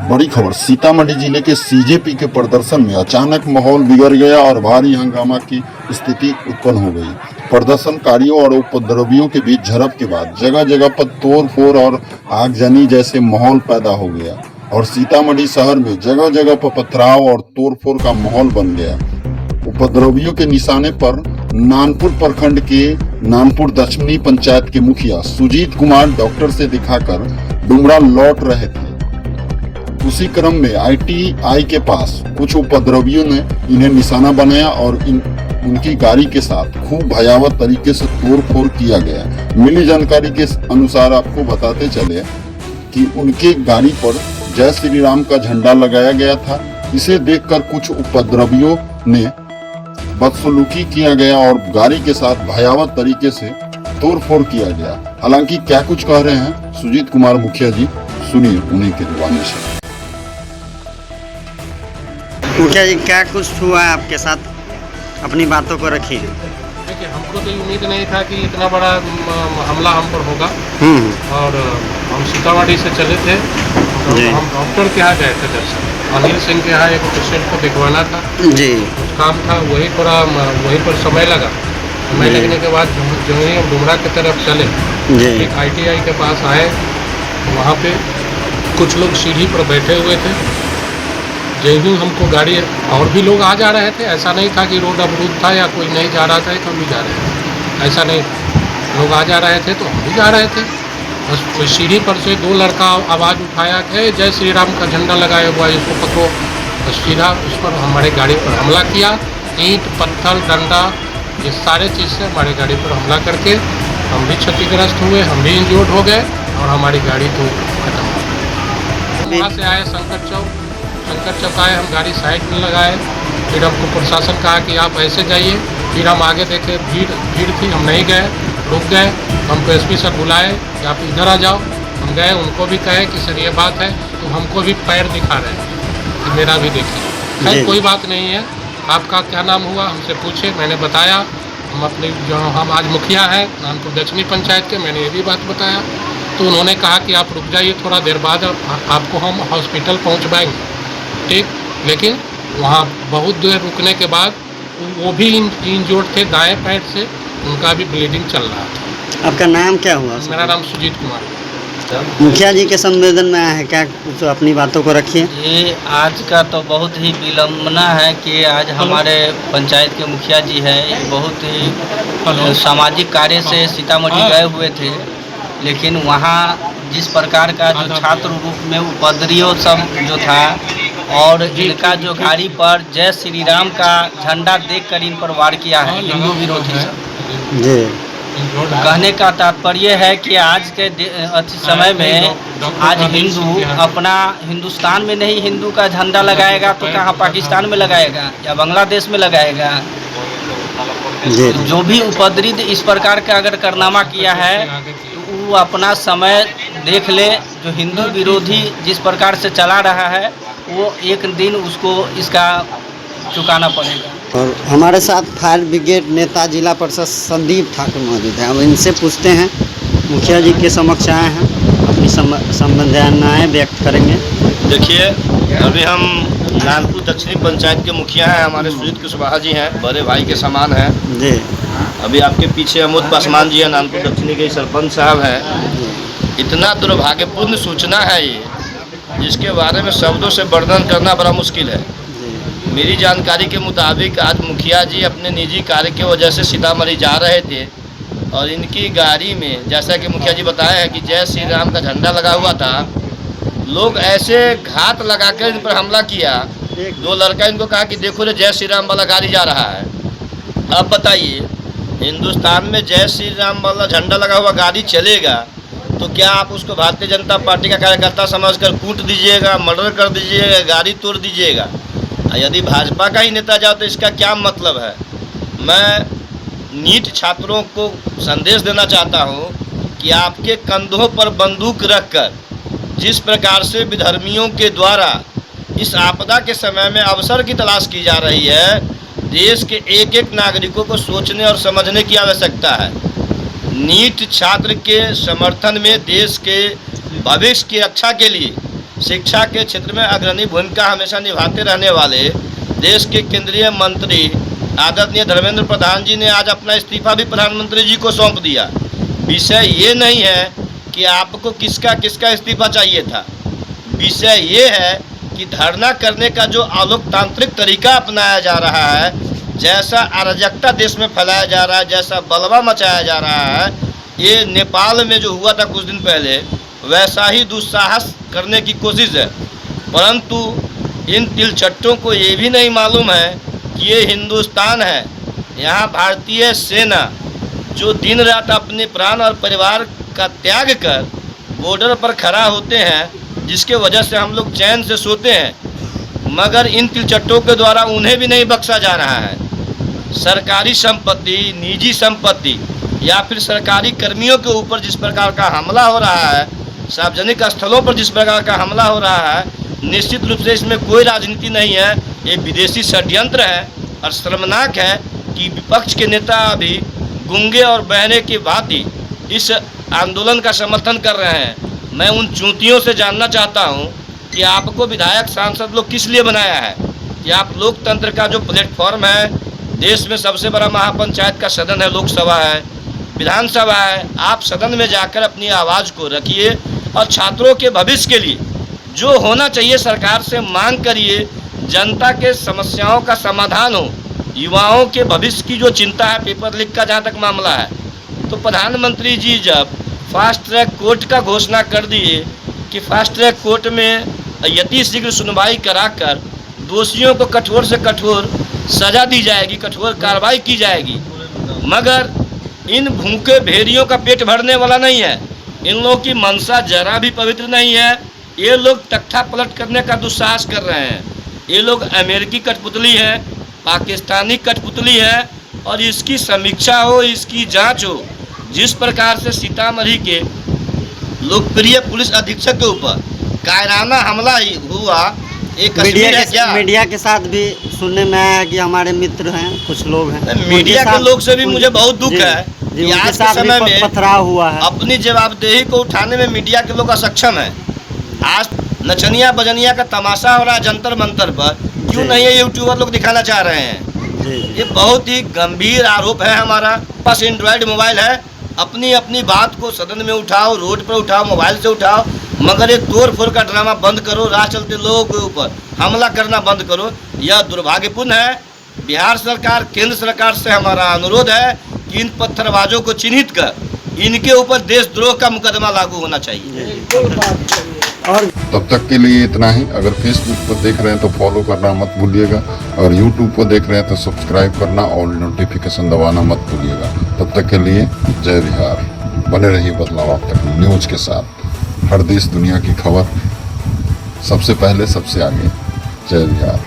बड़ी खबर, सीतामढ़ी जिले के सीजेपी के प्रदर्शन में अचानक माहौल बिगड़ गया और भारी हंगामा की स्थिति उत्पन्न हो गई। प्रदर्शनकारियों और उपद्रवियों के बीच झड़प के बाद जगह जगह पर तोड़ फोड़ और आगजनी जैसे माहौल पैदा हो गया और सीतामढ़ी शहर में जगह जगह पर पथराव और तोड़ फोड़ का माहौल बन गया। उपद्रवियों के निशाने पर नानपुर प्रखंड के नानपुर दक्षिणी पंचायत के मुखिया सुजीत कुमार डॉक्टर से दिखाकर डुमरा लौट रहे थे। उसी क्रम में ITI के पास कुछ उपद्रवियों ने इन्हें निशाना बनाया और उनकी गाड़ी के साथ खूब भयावह तरीके से तोड़ फोड़ किया गया। मिली जानकारी के अनुसार आपको बताते चले कि उनके गाड़ी पर जय श्री राम का झंडा लगाया गया था। इसे देखकर कुछ उपद्रवियों ने बदसलूकी किया गया और गाड़ी के साथ भयावह तरीके से तोड़ फोड़ किया गया। हालांकि क्या कुछ कह रहे हैं सुजीत कुमार मुखिया जी, सुनिए उन्हीं के जुबानी से। मुखिया जी, क्या कुछ हुआ आपके साथ, अपनी बातों को रखिए। देखिए, हमको तो उम्मीद नहीं था कि इतना बड़ा हमला हम पर होगा। और हम सीतामढ़ी से चले थे, हम डॉक्टर के यहाँ गए थे दरअसल, अनिल सिंह के यहाँ एक पेशेंट को दिखवाना था जी। कुछ काम था, वहीं पर समय लगा। समय लगने के बाद जो ही हम डुमरा की तरफ चले, एक ITI के पास आए, वहाँ पे कुछ लोग सीढ़ी पर बैठे हुए थे। जैसे हमको गाड़ी, और भी लोग आ जा रहे थे, ऐसा नहीं था कि रोड अवरुद्ध था या कोई नहीं जा रहा था, हम भी जा रहे थे, ऐसा नहीं। लोग आ जा रहे थे तो हम भी जा रहे थे। बस कोई सीढ़ी पर से दो लड़का आवाज़ उठाया कि जय श्री राम का झंडा लगाया हुआ है, इसको पकड़ो। बस सीधा उस पर हमारे गाड़ी पर हमला किया। ईंट, पत्थर, डंडा, ये सारे चीज़ से हमारी गाड़ी पर हमला करके हम भी क्षतिग्रस्त हुए, हम भी इंजोर्ड हो गए और हमारी गाड़ी तो खत्म हो गई। वहाँ से आए शंकर चौक आए, हम गाड़ी साइड में लगाए। फिर हमको प्रशासन कहा कि आप ऐसे जाइए। फिर हम आगे देखे, भीड़ थी, हम नहीं गए, रुक गए। हमको SP सर बुलाए कि आप इधर आ जाओ। हम गए, उनको भी कहे कि सर ये बात है, तो हमको भी पैर दिखा रहे हैं कि मेरा भी देखिए। खैर कोई बात नहीं है। आपका क्या नाम हुआ हमसे पूछे, मैंने बताया। हम आज मुखिया हैं नानपुर दक्षिणी पंचायत के, मैंने ये भी बात बताया। तो उन्होंने कहा कि आप रुक जाइए, थोड़ा देर बाद आपको हम हॉस्पिटल पहुँचवाएंगे, ठीक। लेकिन वहाँ बहुत देर रुकने के बाद वो भी इंजोर्ड थे, दाएं पैर से उनका भी ब्लीडिंग चल रहा था। आपका नाम क्या हुआ? मेरा नाम सुजीत कुमार। मुखिया जी के संवेदन में आया है क्या, तो अपनी बातों को रखिए। ये आज का तो बहुत ही विलम्बना है कि आज हमारे पंचायत के मुखिया जी हैं, ये बहुत ही सामाजिक कार्य से सीतामढ़ी गए हुए थे। लेकिन वहाँ जिस प्रकार का जो छात्र रूप में उपद्रवियों सब जो था, और इनका जो गाड़ी पर जय श्री राम का झंडा देखकर इन पर वार किया है हिंदू विरोधी सब जी। कहने का तात्पर्य है कि आज के समय में आज हिंदू अपना हिंदुस्तान में नहीं हिंदू का झंडा लगाएगा तो कहाँ पाकिस्तान में लगाएगा या बांग्लादेश में लगाएगा। जो भी उपद्रवित इस प्रकार का अगर कारनामा किया है तो वो अपना समय देख ले। जो हिंदू विरोधी जिस प्रकार से चला रहा है वो एक दिन उसको इसका चुकाना पड़ेगा। और हमारे साथ फायर ब्रिगेड नेता जिला परिषद संदीप ठाकुर मौजूद हैं। अब इनसे पूछते हैं, मुखिया जी के समक्ष आए हैं, अपनी संवेदनाएं व्यक्त करेंगे। देखिए, अभी हम नानपुर दक्षिणी पंचायत के मुखिया हैं, हमारे सुजीत कुशवाहा जी हैं, बड़े भाई के समान हैं जी। अभी आपके पीछे अमोद पासवान जी हैं, नानपुर दक्षिणी के सरपंच साहब हैं। इतना दुर्भाग्यपूर्ण सूचना है ये, जिसके बारे में शब्दों से वर्णन करना बड़ा मुश्किल है। मेरी जानकारी के मुताबिक आज मुखिया जी अपने निजी कार्य की वजह से सीतामढ़ी जा रहे थे और इनकी गाड़ी में, जैसा कि मुखिया जी बताया है कि जय श्री राम का झंडा लगा हुआ था, लोग ऐसे घात लगाकर इन पर हमला किया। दो लड़का इनको कहा कि देखो रे जय श्री राम वाला गाड़ी जा रहा है। अब बताइए, हिंदुस्तान में जय श्री राम वाला झंडा लगा हुआ गाड़ी चलेगा तो क्या आप उसको भारतीय जनता पार्टी का कार्यकर्ता समझकर कूट दीजिएगा, मर्डर कर दीजिएगा, गाड़ी तोड़ दीजिएगा? यदि भाजपा का ही नेता जाओ तो इसका क्या मतलब है? मैं नीट छात्रों को संदेश देना चाहता हूं कि आपके कंधों पर बंदूक रखकर जिस प्रकार से विधर्मियों के द्वारा इस आपदा के समय में अवसर की तलाश की जा रही है, देश के एक एक नागरिकों को सोचने और समझने की आवश्यकता है। नीट छात्र के समर्थन में देश के भविष्य की रक्षा के लिए शिक्षा के क्षेत्र में अग्रणी भूमिका हमेशा निभाते रहने वाले देश के केंद्रीय मंत्री आदरणीय धर्मेंद्र प्रधान जी ने आज अपना इस्तीफा भी प्रधानमंत्री जी को सौंप दिया। विषय ये नहीं है कि आपको किसका किसका इस्तीफा चाहिए था, विषय ये है कि धरना करने का जो अलोकतांत्रिक तरीका अपनाया जा रहा है, जैसा अराजकता देश में फैलाया जा रहा है, जैसा बलवा मचाया जा रहा है, ये नेपाल में जो हुआ था कुछ दिन पहले वैसा ही दुस्साहस करने की कोशिश है। परंतु इन तिलचट्टों को ये भी नहीं मालूम है कि ये हिंदुस्तान है। यहाँ भारतीय सेना जो दिन रात अपने प्राण और परिवार का त्याग कर बॉर्डर पर खड़ा होते हैं, जिसके वजह से हम लोग चैन से सोते हैं, मगर इन तिलचट्टों के द्वारा उन्हें भी नहीं बख्शा जा रहा है। सरकारी संपत्ति, निजी संपत्ति या फिर सरकारी कर्मियों के ऊपर जिस प्रकार का हमला हो रहा है, सार्वजनिक स्थलों पर जिस प्रकार का हमला हो रहा है, निश्चित रूप से इसमें कोई राजनीति नहीं है, ये विदेशी षड्यंत्र है। और शर्मनाक है कि विपक्ष के नेता अभी गूंगे और बहरे की भांति इस आंदोलन का समर्थन कर रहे हैं। मैं उन चूतियों से जानना चाहता हूं कि आपको विधायक सांसद लोग किस लिए बनाया है? कि आप लोकतंत्र का जो प्लेटफॉर्म है, देश में सबसे बड़ा महापंचायत का सदन है, लोकसभा है, विधानसभा है, आप सदन में जाकर अपनी आवाज़ को रखिए और छात्रों के भविष्य के लिए जो होना चाहिए सरकार से मांग करिए, जनता के समस्याओं का समाधान हो, युवाओं के भविष्य की जो चिंता है, पेपर लीक का जहाँ तक मामला है, तो प्रधानमंत्री जी जब फास्ट ट्रैक कोर्ट का घोषणा कर दिए कि फास्ट ट्रैक कोर्ट में यति शीघ्र सुनवाई कराकर दोषियों को कठोर से कठोर सजा दी जाएगी, कठोर कार्रवाई की जाएगी, मगर इन भूखे भेड़ियों का पेट भरने वाला नहीं है। इन लोगों की मनसा जरा भी पवित्र नहीं है। ये लोग तख्ता पलट करने का दुस्साहस कर रहे हैं। ये लोग अमेरिकी कठपुतली है, पाकिस्तानी कठपुतली है, और इसकी समीक्षा हो, इसकी जांच हो। जिस प्रकार से सीतामढ़ी के लोकप्रिय पुलिस अधीक्षक के ऊपर कायराना हमला हुआ, एक कश्मीर है क्या? मीडिया के साथ भी सुनने में आया है कि हमारे मित्र हैं, कुछ लोग हैं, मीडिया के लोग से भी मुझे बहुत दुख है कि आज के समय में पथराव हुआ है। अपनी जवाबदेही को उठाने में मीडिया के लोग असक्षम है। आज नचनिया बजनिया का तमाशा हो रहा है जंतर मंतर पर, क्यों नहीं है यूट्यूबर लोग दिखाना चाह रहे हैं? ये बहुत ही गंभीर आरोप है। हमारा पास एंड्रॉयड मोबाइल है, अपनी अपनी बात को सदन में उठाओ, रोड पर उठाओ, मोबाइल से उठाओ, मगर ये तोड़ फोड़ का ड्रामा बंद करो, राह चलते लोगों के ऊपर हमला करना बंद करो। यह दुर्भाग्यपूर्ण है। बिहार सरकार, केंद्र सरकार से हमारा अनुरोध है कि इन पत्थरबाजों को चिन्हित कर इनके ऊपर देशद्रोह का मुकदमा लागू होना चाहिए। और तब तक के लिए इतना ही। अगर फेसबुक पर देख रहे हैं तो फॉलो करना मत भूलिएगा, और यूट्यूब पर देख रहे हैं तो सब्सक्राइब करना और नोटिफिकेशन दबाना मत भूलिएगा। तब तक के लिए जय बिहार। बने रहिए बदलाव आप तक न्यूज के साथ। हर देश दुनिया की खबर सबसे पहले, सबसे आगे। जय बिहार।